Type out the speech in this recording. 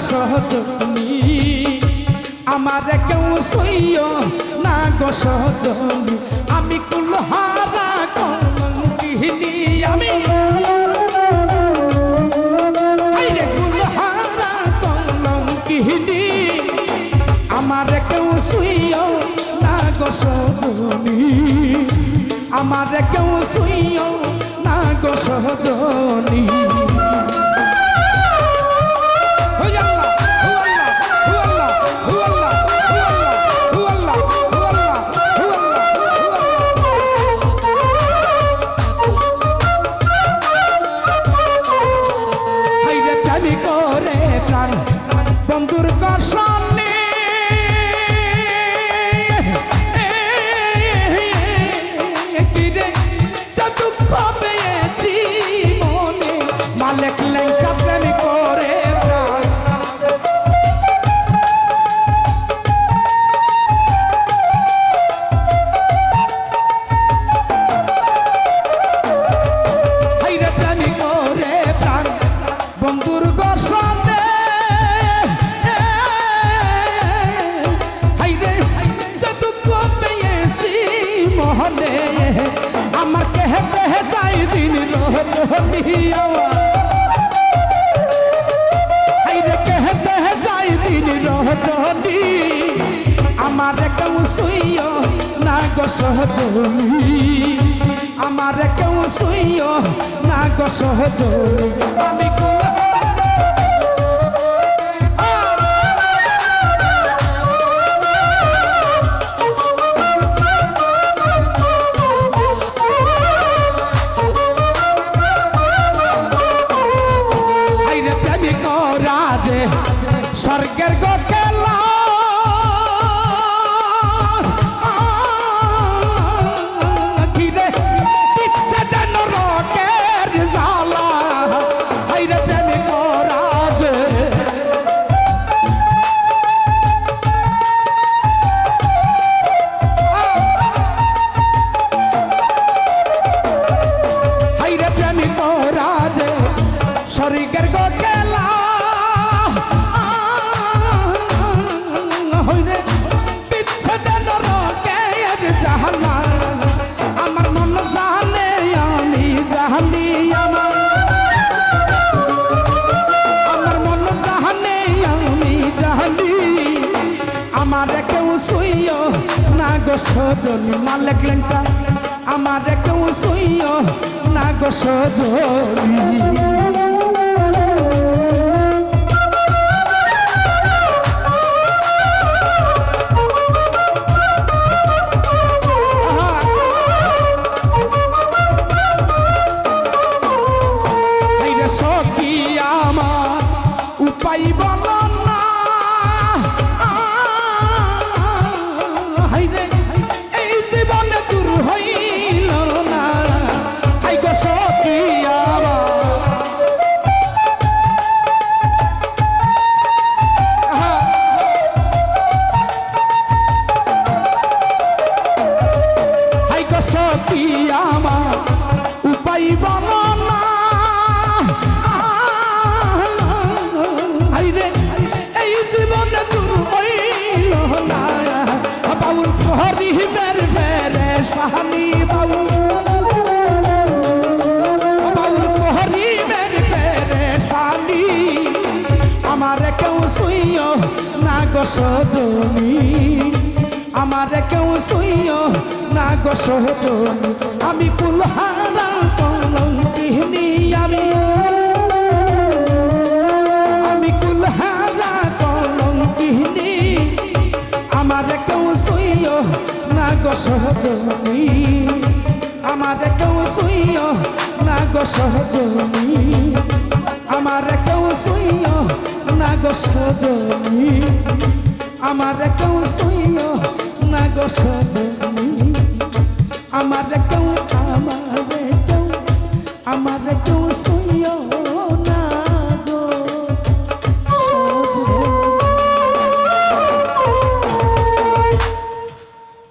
সজনী আমারে কেউ সইও না গো সজনী আমি কুলহারা কলঙ্কিনী আমি আইরে কুলহারা কলঙ্কিনী আমারে কেউ সইও না গো সজনী আমারে কেউ সইও না গো সজনী বন্ধুর কসনে কিরে দুঃখ পেয়েছি মনে মালিক লেঙ্কা প্রেম করে প্রেম করে প্রাণ বন্ধুর কসনে আমার कहते है जाई दिन रोहनी रे कहते है जाई दिन रोहनी আমারে কেউ সইও না গো সজনী আমারে কেউ সইও না গো সজনী আমি স্বর্গের গোকেলা ঘিরে পিছে দেন রকের জ্বালা হাইরে প্রেমিক রাজ হাইরে প্রেমিক রাজ স্বর্গের গোকেলা আমার মন জানে আমি জানি আমার মন জানে আমি জানি আমারে কেউ সইও না গো সজনী মালিক লেঙ্কা আমারে কেউ সইও না গো সজনী উপায় বল না হাইরে এই জীবনে দূর হইল না হাই গো সখী হাই গো সখী আমার উপায় বল না এই জীবনে দূর হইল না বাউল হরি বের বেরে সাহানি বাউল হরি বের বেরে সাহানি আমারে কেউ সইও না গো সজনী আমারে কেউ সইও না গো সজনী আমি কুলহারা কলঙ্কিনী আমি কুলহারা কলঙ্কিনী আমারে কেউ সইও না গো সজনী আমারে কেউ সইও না গো সজনী আমারে কেউ সইও না গো সজনী আমারে কেউ সইও না গো সজনী